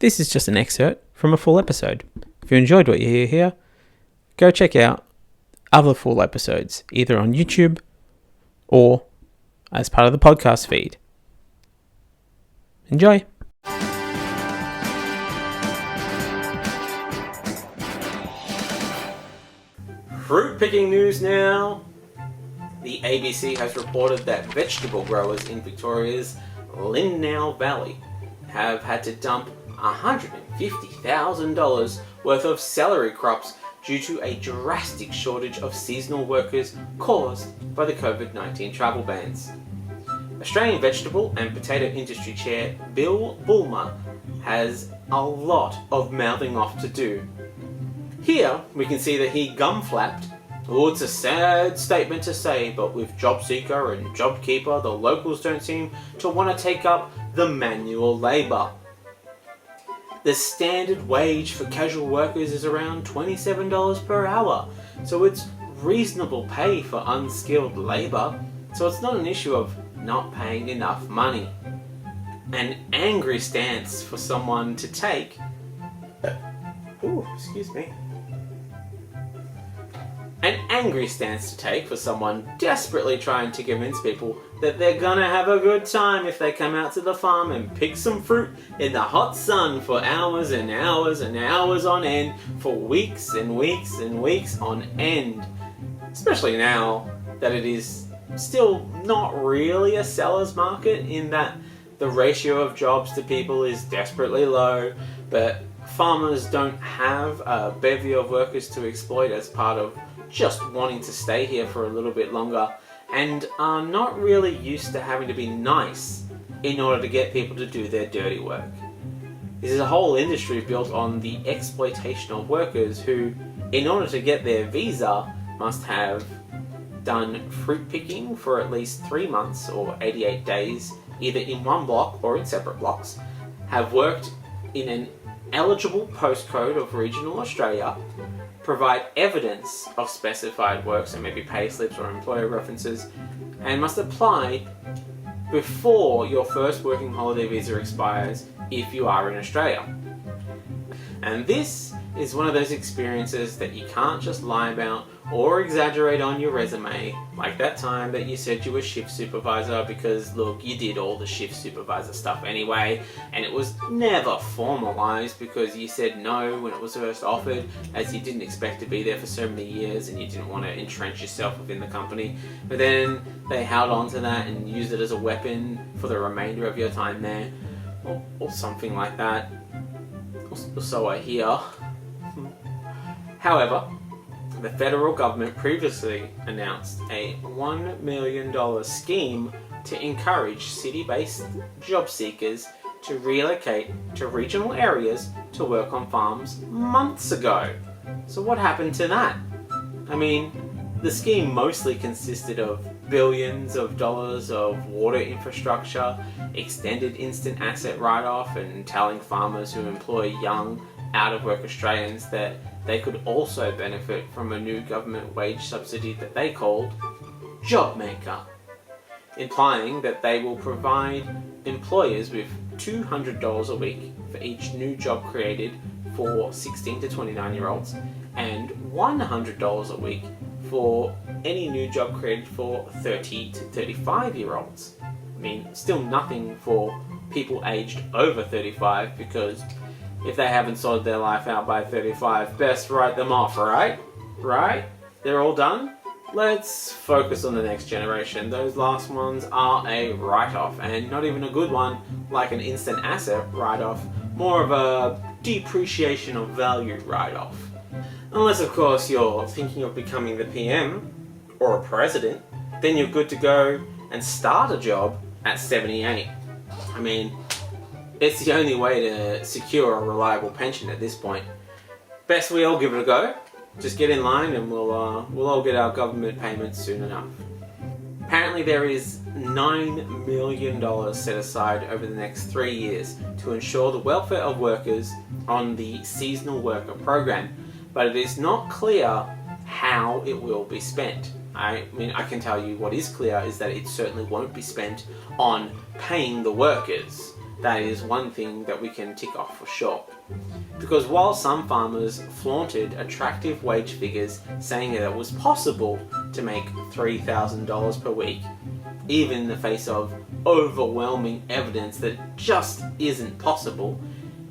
This is just an excerpt from a full episode. If you enjoyed what you hear here, go check out other full episodes, either on YouTube or as part of the podcast feed. Enjoy! Fruit picking news now. The ABC has reported that vegetable growers in Victoria's Linnell Valley have had to dump $150,000 worth of celery crops due to a drastic shortage of seasonal workers caused by the COVID-19 travel bans. Australian vegetable and potato industry chair Bill Bulmer has a lot of mouthing off to do. Here we can see that he gum-flapped. Oh, it's a sad statement to say, but with JobSeeker and JobKeeper, the locals don't seem to want to take up the manual labour. The standard wage for casual workers is around $27 per hour, so it's reasonable pay for unskilled labour, so it's not an issue of not paying enough money. An angry stance for someone to take. An angry stance to take for someone desperately trying to convince people that they're gonna have a good time if they come out to the farm and pick some fruit in the hot sun for hours and hours and hours on end, for weeks and weeks and weeks on end. Especially now that it is still not really a seller's market, in that the ratio of jobs to people is desperately low, but farmers don't have a bevy of workers to exploit as part of just wanting to stay here for a little bit longer, and are not really used to having to be nice in order to get people to do their dirty work. This is a whole industry built on the exploitation of workers who, in order to get their visa, must have done fruit picking for at least 3 months or 88 days, either in one block or in separate blocks, have worked in an eligible postcode of regional Australia, provide evidence of specified work, so maybe pay slips or employer references, and must apply before your first working holiday visa expires if you are in Australia. And this is one of those experiences that you can't just lie about or exaggerate on your resume, like that time that you said you were shift supervisor, because look, you did all the shift supervisor stuff anyway, and it was never formalized because you said no when it was first offered, as you didn't expect to be there for so many years and you didn't want to entrench yourself within the company. But then they held on to that and used it as a weapon for the remainder of your time there, or something like that. Or so I hear. However, the federal government previously announced a $1 million scheme to encourage city-based job seekers to relocate to regional areas to work on farms months ago. So what happened to that? I mean, the scheme mostly consisted of billions of dollars of water infrastructure, extended instant asset write-off, and telling farmers who employ young, out-of-work Australians that they could also benefit from a new government wage subsidy that they called JobMaker, implying that they will provide employers with $200 a week for each new job created for 16 to 29-year-olds and $100 a week for any new job created for 30 to 35-year-olds. I mean, still nothing for people aged over 35, because if they haven't sorted their life out by 35, best write them off, right? Right? They're all done? Let's focus on the next generation. Those last ones are a write-off, and not even a good one like an instant asset write-off, more of a depreciation of value write-off. Unless, of course, you're thinking of becoming the PM or a president, then you're good to go and start a job at 78. I mean, it's the only way to secure a reliable pension at this point. Best we all give it a go. Just get in line and we'll all get our government payments soon enough. Apparently there is $9 million set aside over the next 3 years to ensure the welfare of workers on the seasonal worker program, but it is not clear how it will be spent. I mean, I can tell you what is clear is that it certainly won't be spent on paying the workers. that is one thing that we can tick off for sure. Because while some farmers flaunted attractive wage figures saying that it was possible to make $3,000 per week, even in the face of overwhelming evidence that it just isn't possible,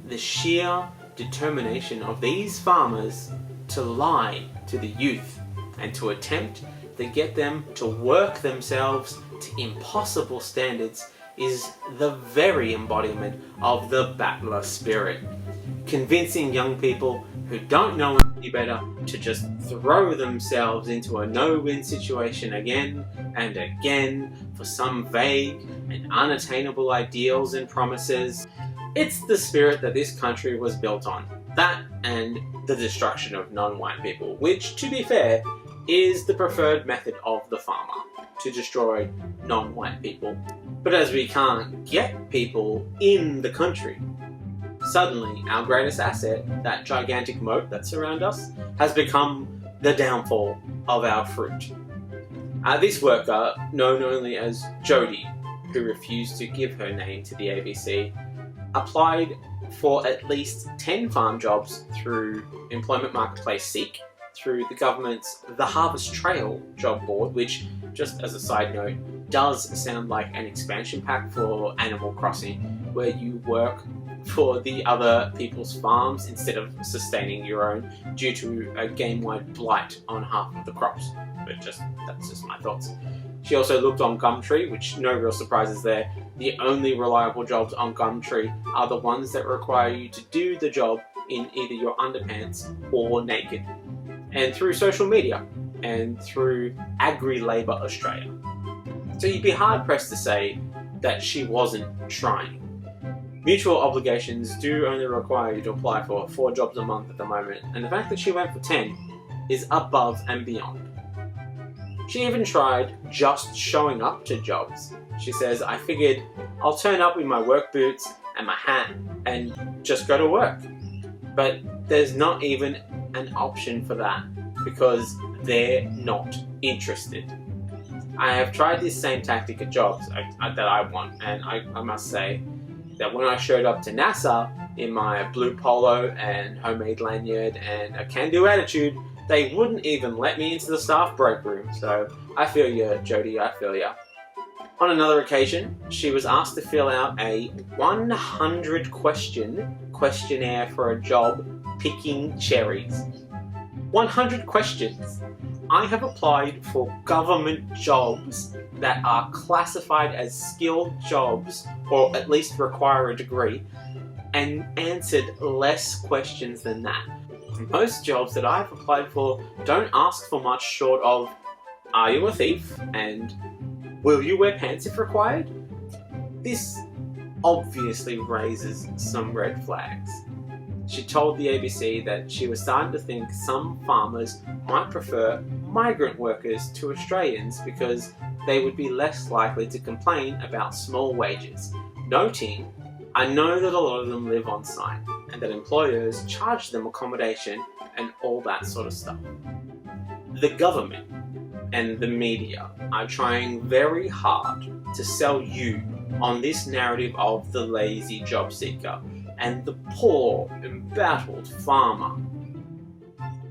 the sheer determination of these farmers to lie to the youth and to attempt to get them to work themselves to impossible standards is the very embodiment of the battler spirit. Convincing young people who don't know any better to just throw themselves into a no-win situation again and again for some vague and unattainable ideals and promises. It's the spirit that this country was built on. That and the destruction of non-white people, which, to be fair, is the preferred method of the farmer, to destroy non-white people. But as we can't get people in the country, suddenly our greatest asset, that gigantic moat that surrounds us, has become the downfall of our fruit. This worker, known only as Jody, who refused to give her name to the ABC, applied for at least 10 farm jobs through Employment Marketplace Seek, through the government's The Harvest Trail job board, which, just as a side note, does sound like an expansion pack for Animal Crossing, where you work for the other people's farms instead of sustaining your own due to a game-wide blight on half of the crops. But that's just my thoughts. She also looked on Gumtree, which no real surprises there. The only reliable jobs on Gumtree are the ones that require you to do the job in either your underpants or naked. And through social media, and through Agri-Labour Australia. So you'd be hard-pressed to say that she wasn't trying. Mutual obligations do only require you to apply for 4 jobs a month at the moment, and the fact that she went for 10 is above and beyond. She even tried just showing up to jobs. She says, "I figured I'll turn up with my work boots and my hat and just go to work." But there's not even an option for that because they're not interested. I have tried this same tactic at jobs that I want, and I must say that when I showed up to NASA in my blue polo and homemade lanyard and a can-do attitude, they wouldn't even let me into the staff break room. So I feel ya, Jody, I feel ya. On another occasion, she was asked to fill out a 100-question questionnaire for a job picking cherries. 100 questions. I have applied for government jobs that are classified as skilled jobs, or at least require a degree, and answered less questions than that. Most jobs that I've applied for don't ask for much short of, "Are you a thief?" and "Will you wear pants if required?" This obviously raises some red flags. She told the ABC that she was starting to think some farmers might prefer migrant workers to Australians because they would be less likely to complain about small wages, noting, "I know that a lot of them live on site and that employers charge them accommodation and all that sort of stuff." The government and the media are trying very hard to sell you on this narrative of the lazy job seeker and the poor, embattled farmer,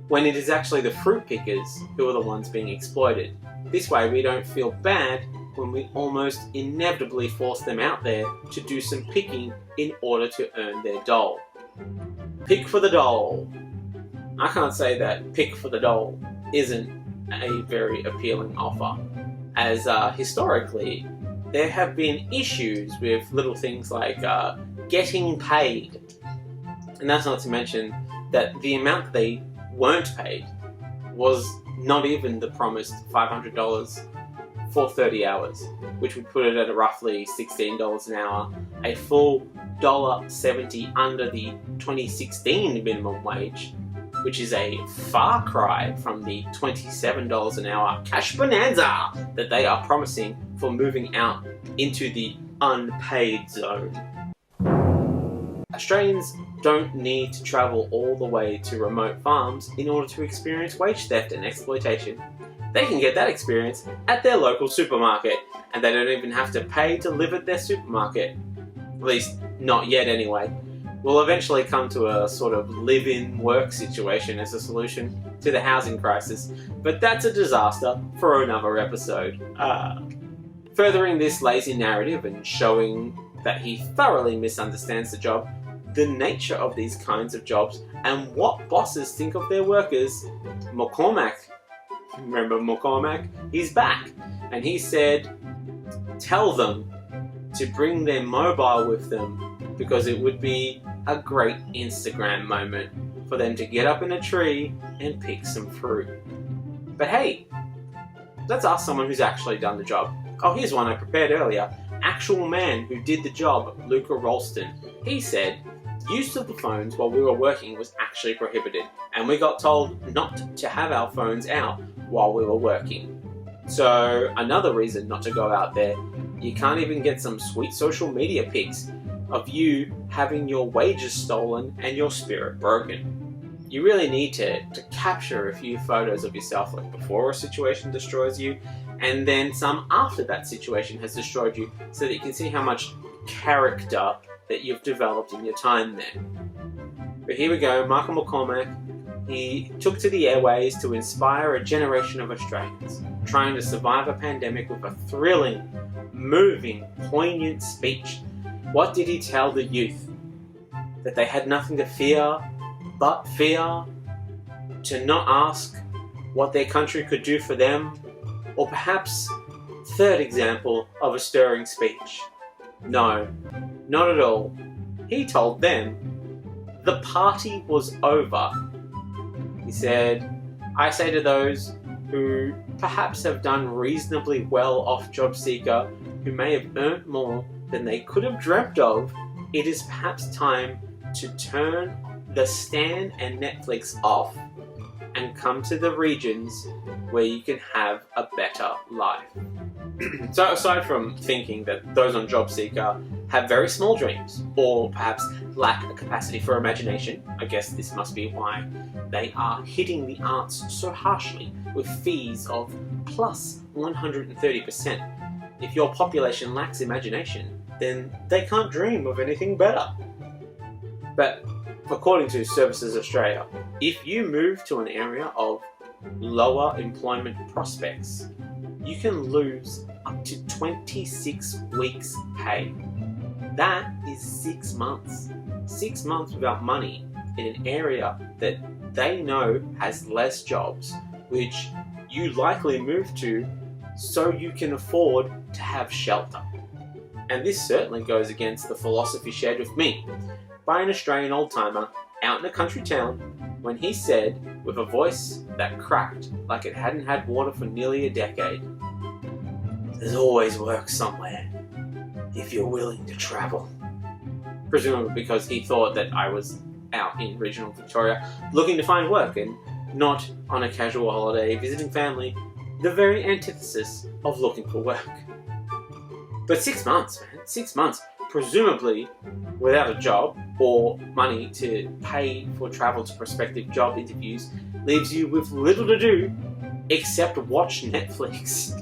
when it is actually the fruit pickers who are the ones being exploited. This way we don't feel bad when we almost inevitably force them out there to do some picking in order to earn their dole. Pick for the dole. I can't say that pick for the dole isn't a very appealing offer, as historically there have been issues with little things like getting paid. And that's not to mention that the amount that they weren't paid was not even the promised $500 for 30 hours, which would put it at roughly $16 an hour, a full $1.70 under the 2016 minimum wage, which is a far cry from the $27 an hour cash bonanza that they are promising for moving out into the unpaid zone. Australians don't need to travel all the way to remote farms in order to experience wage theft and exploitation. They can get that experience at their local supermarket, and they don't even have to pay to live at their supermarket. At least, Not yet anyway. We'll eventually come to a sort of live-in work situation as a solution to the housing crisis, but that's a disaster for another episode. Furthering this lazy narrative and showing that he thoroughly misunderstands the job, the nature of these kinds of jobs, and what bosses think of their workers, McCormack, remember McCormack? He's back, and he said, tell them to bring their mobile with them because it would be a great Instagram moment for them to get up in a tree and pick some fruit. But hey, let's ask someone who's actually done the job. Oh, here's one I prepared earlier. Actual man who did the job, Luca Ralston. He said, use of the phones while we were working was actually prohibited, and we got told not to have our phones out while we were working. So another reason not to go out there. You can't even get some sweet social media pics of you having your wages stolen and your spirit broken. You really need to capture a few photos of yourself like before a situation destroys you, and then some after that situation has destroyed you, so that you can see how much character that you've developed in your time there. But here we go, Michael McCormack. He took to the airways to inspire a generation of Australians trying to survive a pandemic with a thrilling, moving, poignant speech. What did he tell the youth? That they had nothing to fear but fear, to not ask what their country could do for them, or perhaps, third example of a stirring speech. No, not at all. He told them the party was over. He said, I say to those who perhaps have done reasonably well off JobSeeker, who may have earned more than they could have dreamt of, it is perhaps time to turn the Stan and Netflix off and come to the regions where you can have a better life. So aside from thinking that those on JobSeeker have very small dreams, or perhaps lack a capacity for imagination, I guess this must be why they are hitting the arts so harshly with fees of plus 130%. If your population lacks imagination, then they can't dream of anything better. But according to Services Australia, if you move to an area of lower employment prospects, you can lose up to 26 weeks' pay. That is 6 months. 6 months without money in an area that they know has less jobs, which you likely moved to so you can afford to have shelter. And this certainly goes against the philosophy shared with me by an Australian old-timer out in a country town when he said, with a voice that cracked like it hadn't had water for nearly a decade, there's always work somewhere if you're willing to travel. Presumably because he thought that I was out in regional Victoria looking to find work and not on a casual holiday visiting family, the very antithesis of looking for work. But 6 months, man, 6 months, presumably without a job or money to pay for travel to prospective job interviews, leaves you with little to do except watch Netflix.